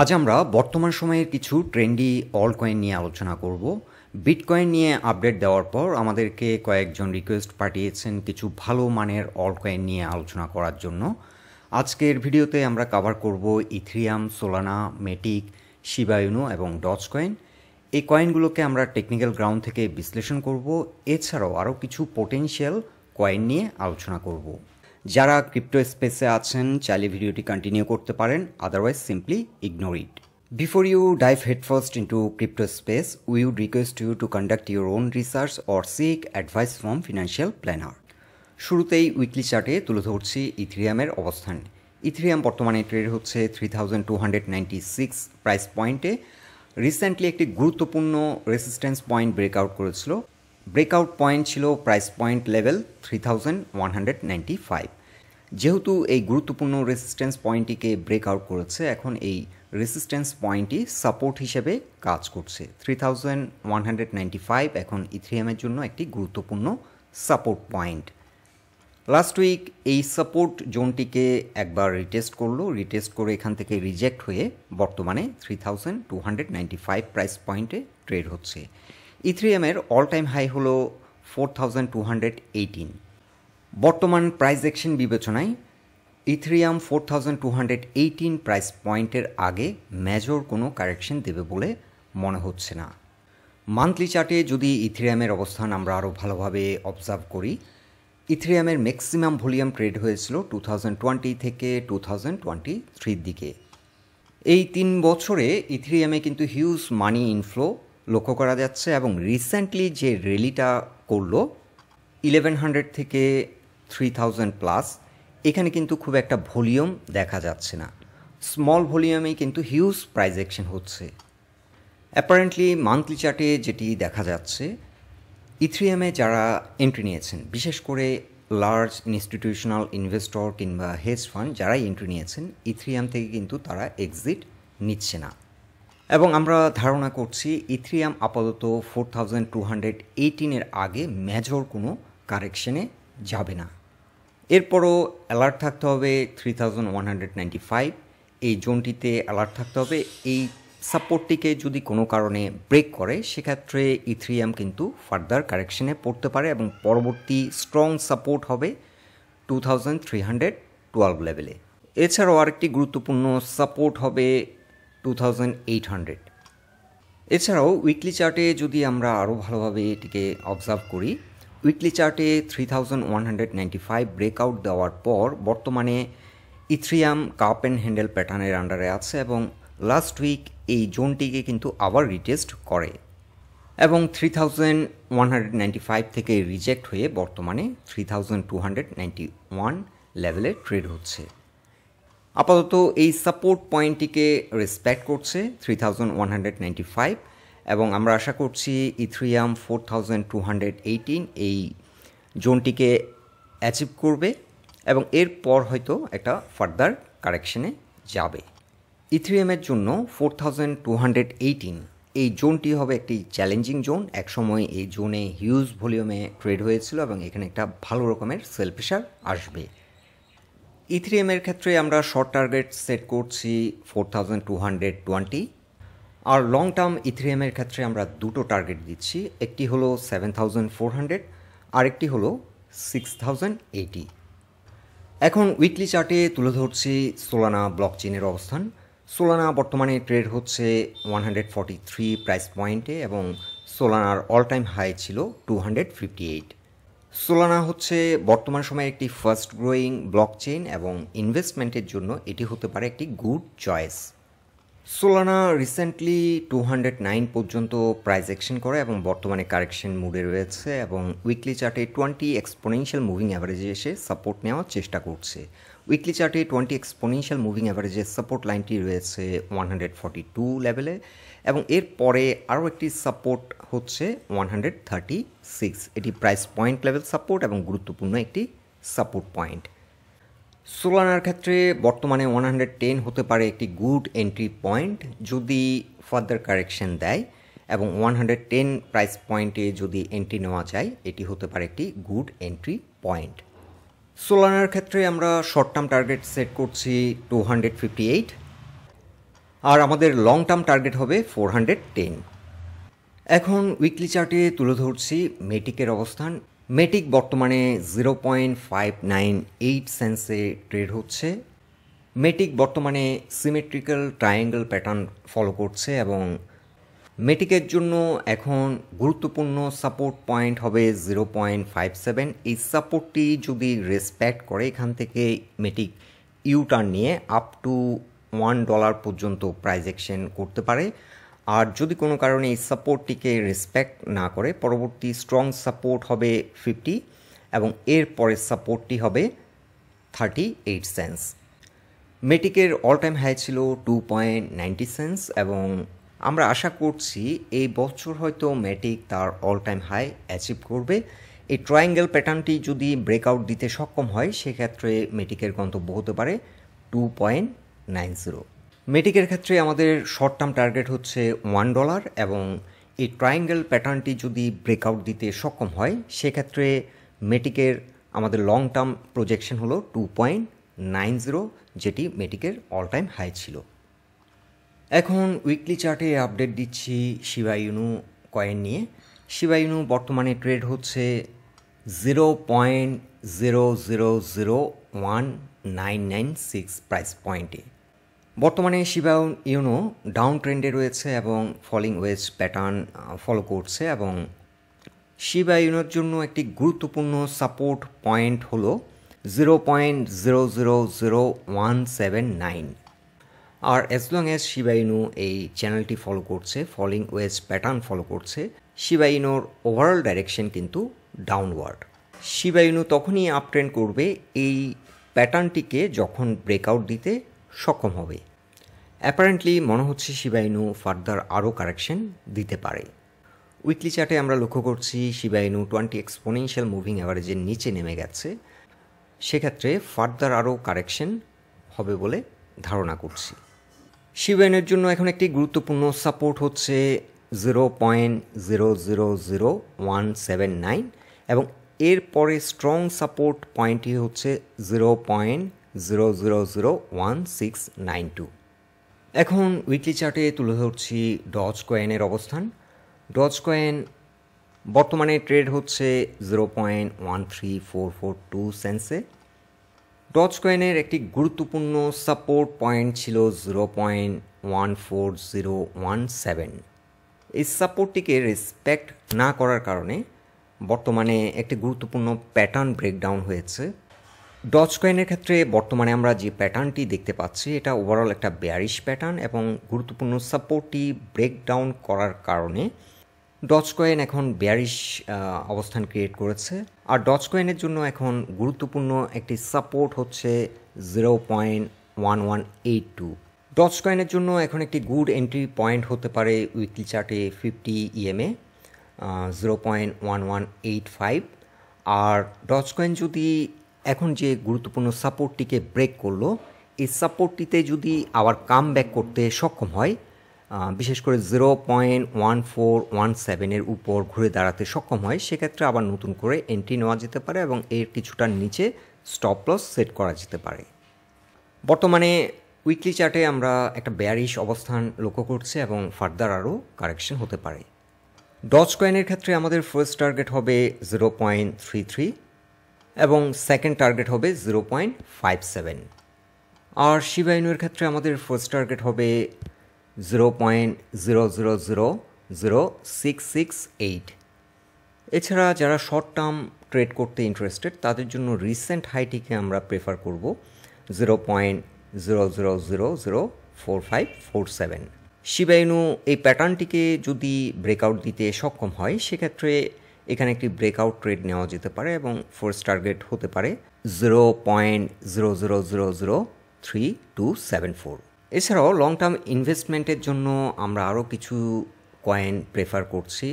আজ আমরা বর্তমান সময়ের কিছু ট্রেন্ডি অল্ট কয়েন নিয়ে আলোচনা করব। বিটকয়েন নিয়ে আপডেট দেওয়ার পর আমাদেরকে কয়েকজন রিকোয়েস্ট পাঠিয়েছেন কিছু ভালো মানের অল্ট কয়েন নিয়ে আলোচনা করার জন্য। আজকের ভিডিওতে আমরা কভার করব ইথেরিয়াম, সোলানা, মেটিক, শিবা ইনু এবং ডজ কয়েন। এই কয়েনগুলোকে আমরা টেকনিক্যাল গ্রাউন্ড থেকে বিশ্লেষণ করব। এছাড়াও আরও কিছু পোটেনশিয়াল কয়েন নিয়ে আলোচনা করব। যারা ক্রিপ্টো স্পেসে আছেন চাইলে ভিডিওটি কন্টিনিউ করতে পারেন, otherwise simply ignore it. Before you dive headfirst into crypto space, we would request you to conduct your own research or seek advice from financial planner. শুরুতেই উইকলি চার্টে তুলে ধরছি ইথেরিয়ামের অবস্থান। ইথেরিয়াম বর্তমানে ট্রেড হচ্ছে 3296 প্রাইস পয়েন্টে। রিসেন্টলি একটি গুরুত্বপূর্ণ রেসিস্ট্যান্স পয়েন্ট ব্রেকআউট করেছিল। ব্রেকআউট পয়েন্ট ছিল প্রাইস পয়েন্ট লেভেল 3195। যেহেতু এই গুরুত্বপূর্ণ রেসিস্ট্যান্স পয়েন্টটিকে ব্রেকআউট করেছে, এখন এই রেসিস্ট্যান্স পয়েন্টটি সাপোর্ট হিসেবে কাজ করছে। 3195 এখন ইথেরিয়ামের জন্য একটি গুরুত্বপূর্ণ সাপোর্ট পয়েন্ট। লাস্ট উইক এই সাপোর্ট জোনটিকে একবার রিটেস্ট করলো, রিটেস্ট করে এখান থেকে রিজেক্ট হয়ে বর্তমানে 3295 প্রাইস পয়েন্টে ট্রেড হচ্ছে। ইথেরিয়ামের অল টাইম হাই হলো 4218। বর্তমান প্রাইস অ্যাকশন বিবেচনায় ইথেরিয়াম 4218 প্রাইস পয়েন্টের আগে মেজর কোনো কারেকশন দেবে বলে মনে হচ্ছে না। মান্থলি চার্টে যদি ইথেরিয়ামের অবস্থান আমরা আরও ভালোভাবে অবজার্ভ করি, ইথেরিয়ামের ম্যাক্সিমাম ভলিউম ট্রেড হয়েছিল 2020 থেকে 2023 দিকে। এই 3 বছরে ইথেরিয়ামে কিন্তু হিউজ মানি ইনফ্লো লক্ষ্য করা যাচ্ছে এবং রিসেন্টলি যে র্যালিটা করলো 1100 থেকে 3000 প্লাস, এখানে কিন্তু খুব একটা ভলিউম দেখা যাচ্ছে না। স্মল ভলিউমেই কিন্তু হিউজ প্রাইস অ্যাকশন হচ্ছে। অ্যাপারেন্টলি মান্থলি চার্টে যেটি দেখা যাচ্ছে, ইথেরিয়ামে যারা এন্ট্রি নিয়েছেন, বিশেষ করে লার্জ ইনস্টিটিউশনাল ইনভেস্টর কিংবা হেজ ফান্ড যারাই এন্ট্রি নিয়েছেন, ইথেরিয়াম থেকে কিন্তু তারা এক্সিট নিচ্ছে না। এবং আমরা ধারণা করছি ইথেরিয়াম আপাতত 4218 আগে মেজর কোনো কারেকশনে যাবে না। এরপরও অ্যালার্ট থাকতে হবে 3195, এই জোনটিতে অ্যালার্ট থাকতে হবে। এই সাপোর্টটিকে যদি কোনো কারণে ব্রেক করে, সেক্ষেত্রে ইথেরিয়াম কিন্তু ফার্দার কারেকশনে পড়তে পারে এবং পরবর্তী স্ট্রং সাপোর্ট হবে 2312 লেভেলে। এছাড়াও আরেকটি গুরুত্বপূর্ণ সাপোর্ট হবে 2800। এছাড়াও উইকলি চার্টে যদি আমরা আরও ভালোভাবে এটিকে অবজার্ভ করি, উইকলি চার্টে 3195 ব্রেকআউট দেওয়ার পর বর্তমানে ইথেরিয়াম কাপ অ্যান্ড হ্যান্ডেল প্যাটার্নের আন্ডারে আছে এবং লাস্ট উইক এই জোনটিকে কিন্তু আবার রিটেস্ট করে এবং 3195 থেকে রিজেক্ট হয়ে বর্তমানে 3291 লেভেলে ট্রেড হচ্ছে। আপাতত এই সাপোর্ট পয়েন্টটিকে রেসপেক্ট করছে 3195 এবং আমরা আশা করছি ইথেরিয়াম 4218 এই জোনটিকে অ্যাচিভ করবে এবং এরপর হয়তো একটা ফার্দার কারেকশনে যাবে। ইথেরিয়ামের জন্য 4218 এই জোনটি হবে একটি চ্যালেঞ্জিং জোন। একসময় এই জোনে হিউজ ভলিউমে ট্রেড হয়েছিল এবং এখানে একটা ভালো রকমের সেল প্রেশার আসবে। ইথেরিয়ামের ক্ষেত্রে আমরা শর্ট টার্গেট সেট করছি 4220 আর লং টার্ম ইথেরিয়ামের ক্ষেত্রে আমরা দুটো টার্গেট দিচ্ছি, একটি হলো 7400 আর একটি হলো 6080। এখন উইকলি চার্টে তুলে ধরছি সোলানা ব্লকচেনের অবস্থান। সোলানা বর্তমানে ট্রেড হচ্ছে 143 প্রাইস পয়েন্টে এবং সোলানার অল টাইম হাই ছিল 258। সোলানা হচ্ছে বর্তমান সময়ে একটি ফাস্ট গ্রোয়িং ব্লকচেন এবং ইনভেস্টমেন্টের জন্য এটি হতে পারে একটি গুড চয়েস। সোলানা রিসেন্টলি 209 পর্যন্ত প্রাইস অ্যাকশন করে এবং বর্তমানে কারেকশন মুডে রয়েছে এবং উইকলি চার্টে 20 এক্সপোনেনশিয়াল মুভিং অ্যাভারেজে এসে সাপোর্ট নেওয়ার চেষ্টা করছে। উইকলি চার্টে 20 এক্সপোনেনশিয়াল মুভিং অ্যাভারেজের সাপোর্ট লাইনটি রয়েছে 142 লেভেলে এবং এর পরে আরও একটি সাপোর্ট হচ্ছে 136। এটি প্রাইস পয়েন্ট লেভেল সাপোর্ট এবং গুরুত্বপূর্ণ একটি সাপোর্ট পয়েন্ট। সোলানার ক্ষেত্রে বর্তমানে 110 হতে পারে একটি গুড এন্ট্রি পয়েন্ট যদি ফার্দার কারেকশন দেয় এবং 110 প্রাইস পয়েন্টে যদি এন্ট্রি নেওয়া যায়, এটি হতে পারে একটি গুড এন্ট্রি পয়েন্ট। সোলানার ক্ষেত্রে আমরা শর্ট টার্ম টার্গেট সেট করছি 258 আর আমাদের লং টার্ম টার্গেট হবে 410। এখন উইকলি চার্টে তুলে ধরছি মেটিকের অবস্থান। মেটিক বর্তমানে 0.598 সেন্সে ট্রেড হচ্ছে। মেটিক বর্তমানে সিমেট্রিক্যাল ট্রায়াঙ্গেল প্যাটার্ন ফলো করছে এবং মেটিকের জন্য এখন গুরুত্বপূর্ণ সাপোর্ট পয়েন্ট হবে 0.57। এই সাপোর্টটি যদি রেসপেক্ট করে এখান থেকে মেটিক ইউটার্ন নিয়ে আপ টু $1 পর্যন্ত প্রাইস অ্যাকশন করতে পারে। আর যদি কোনো কারণে এই সাপোর্টটিকে রেসপেক্ট না করে পরবর্তী স্ট্রং সাপোর্ট হবে 50 এবং এর পরের সাপোর্টটি হবে 38 সেন্স। মেটিকের অল টাইম হাই ছিল 2.90 সেন্স এবং আমরা আশা করছি এই বছর হয়তো মেটিক তার অল টাইম হাই অ্যাচিভ করবে। এই ট্রায়াঙ্গেল প্যাটার্নটি যদি ব্রেকআউট দিতে সক্ষম হয় সেক্ষেত্রে মেটিকের গন্তব্য হতে পারে 2.90। মেটিকের ক্ষেত্রে আমাদের শর্ট টার্ম টার্গেট হচ্ছে $1 এবং এই ট্রায়াঙ্গেল প্যাটার্নটি যদি ব্রেকআউট দিতে সক্ষম হয় সেক্ষেত্রে মেটিকের আমাদের লং টার্ম প্রজেকশন হলো 2.90, যেটি মেটিকের অল টাইম হাই ছিল। এখন উইকলি চার্টে আপডেট দিচ্ছি শিবা ইনু কয়েন নিয়ে। শিবা ইনু বর্তমানে ট্রেড হচ্ছে 0.000199 প্রাইস পয়েন্টে। বর্তমানে শিবা ইউনো ডাউন ট্রেন্ডে রয়েছে এবং ফলিং ওয়েজ প্যাটার্ন ফলো করছে এবং শিবা ইউনোর জন্য একটি গুরুত্বপূর্ণ সাপোর্ট পয়েন্ট হলো 0.000179। আর অ্যাজ লং অ্যাজ শিবা ইনু এই চ্যানেলটি ফলো করছে, ফলিং ওয়েজ প্যাটার্ন ফলো করছে, শিবা ইনুর ওভারঅল ডাইরেকশন কিন্তু ডাউনওয়ার্ড। শিবা ইনু তখনই আপ ট্রেন্ড করবে এই প্যাটার্নটিকে যখন ব্রেকআউট দিতে সক্ষম হবে। অ্যাপারেন্টলি মনে হচ্ছে শিবা ইনু ফার্দার আরও কারেকশন দিতে পারে। উইকলি চার্টে আমরা লক্ষ্য করছি শিবা ইনু 20 এক্সপোনেনশিয়াল মুভিং অ্যাভারেজের নিচে নেমে গেছে, সেক্ষেত্রে ফার্দার আরও কারেকশন হবে বলে ধারণা করছি। শিবা ইনুর জন্য এখন একটি গুরুত্বপূর্ণ সাপোর্ট হচ্ছে 0.000179 এবং এরপরে স্ট্রং সাপোর্ট পয়েন্টটি হচ্ছে 0.000162। এখন উইকলি চার্টে তুলে ধরছি ডজ কয়েনের অবস্থান। ডজ কয়েন বর্তমানে ট্রেড হচ্ছে 0.13442 সেন্সে। ডজ কয়েনের একটি গুরুত্বপূর্ণ সাপোর্ট পয়েন্ট ছিল 0.14017। এই সাপোর্টটিকে রেসপেক্ট না করার কারণে বর্তমানে একটি গুরুত্বপূর্ণ প্যাটার্ন ব্রেকডাউন হয়েছে। ডজ কয়েনের ক্ষেত্রে বর্তমানে আমরা যে প্যাটার্নটি দেখতে পাচ্ছি এটা ওভারঅল একটা বেয়ারিশ প্যাটার্ন এবং গুরুত্বপূর্ণ সাপোর্টটি ব্রেকডাউন করার কারণে ডজ কয়েন এখন বেয়ারিশ অবস্থান ক্রিয়েট করেছে। আর ডজ কয়েনের জন্য এখন গুরুত্বপূর্ণ একটি সাপোর্ট হচ্ছে 0.1182। ডজ কয়েনের জন্য এখন একটি গুড এন্ট্রি পয়েন্ট হতে পারে উইকলি চার্টে 50 EMA 0.1185। আর ডজ কয়েন যদি এখন যে গুরুত্বপূর্ণ সাপোর্টটিকে ব্রেক করলো এই সাপোর্টটিতে যদি আবার কাম ব্যাক করতে সক্ষম হয়, বিশেষ করে 0.1417 উপর ঘুরে দাঁড়াতে সক্ষম হয়, সেক্ষেত্রে আবার নতুন করে এন্ট্রি নেওয়া যেতে পারে এবং এর কিছুটা নিচে স্টপ লস সেট করা যেতে পারে। বর্তমানে উইকলি চার্টে আমরা একটা বেয়ারিশ অবস্থান লক্ষ্য করছি এবং ফার্দার আরও কারেকশন হতে পারে। ডজ কয়েনের ক্ষেত্রে আমাদের ফার্স্ট টার্গেট হবে 0.33 এবং সেকেন্ড টার্গেট হবে 0.57। আর শিবা ইনুর ক্ষেত্রে আমাদের ফার্স্ট টার্গেট হবে 0.000668। এছাড়া যারা শর্ট টার্ম ট্রেড করতে ইন্টারেস্টেড তাদের জন্য রিসেন্ট হাইটিকে আমরা প্রেফার করব 0.00004547। শিবা ইনু এই প্যাটার্নটিকে যদি ব্রেকআউট দিতে সক্ষম হয় সেক্ষেত্রে এখানে একটি ব্রেকআউট ট্রেড নেওয়া যেতে পারে এবং ফার্স্ট টার্গেট হতে পারে 0.00003274। এছাড়াও লং টার্ম ইনভেস্টমেন্টের জন্য আমরা আরও কিছু কয়েন প্রেফার করছি।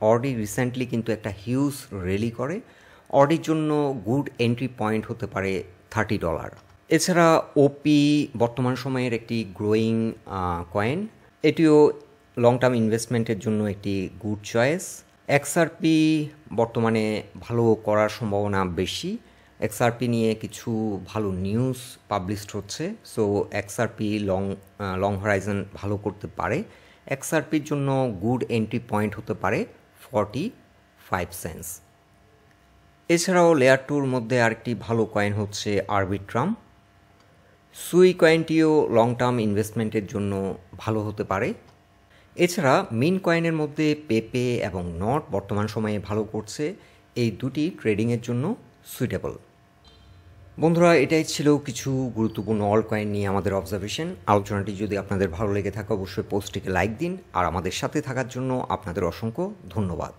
অর্ডি রিসেন্টলি কিন্তু একটা হিউজ র্যালি করে। অর্ডির জন্য গুড এন্ট্রি পয়েন্ট হতে পারে $30। এছাড়া ওপি বর্তমান সময়ের একটি গ্রোয়িং কয়েন, এটিও লং টার্ম ইনভেস্টমেন্টের জন্য একটি গুড চয়েস। এক্সআরপি বর্তমানে ভালো করার সম্ভাবনা বেশি, এক্সআরপি নিয়ে কিছু ভালো নিউজ পাবলিশড হচ্ছে, সো এক্সআরপি লং হরাইজন ভালো করতে পারে। এক্সআরপির জন্য গুড এন্ট্রি পয়েন্ট হতে পারে 45 সেন্টস। এছাড়াও লেয়ার 2-র মধ্যে আরেকটি ভালো কয়েন হচ্ছে আরবিট্রাম। সুই কয়েনটিও লং টার্ম ইনভেস্টমেন্টের জন্য ভালো হতে পারে। এছাড়া মিন কয়েনের মধ্যে পেপে এবং নট বর্তমান সময়ে ভালো করছে, এই দুটি ট্রেডিংয়ের জন্য সুইটেবল। বন্ধুরা, এটাই ছিল কিছু গুরুত্বপূর্ণ অল্ট কয়েন নিয়ে আমাদের অবজারভেশন। আলোচনাটি যদি আপনাদের ভালো লেগে থাকে অবশ্যই পোস্টটিকে লাইক দিন, আর আমাদের সাথে থাকার জন্য আপনাদের অসংখ্য ধন্যবাদ।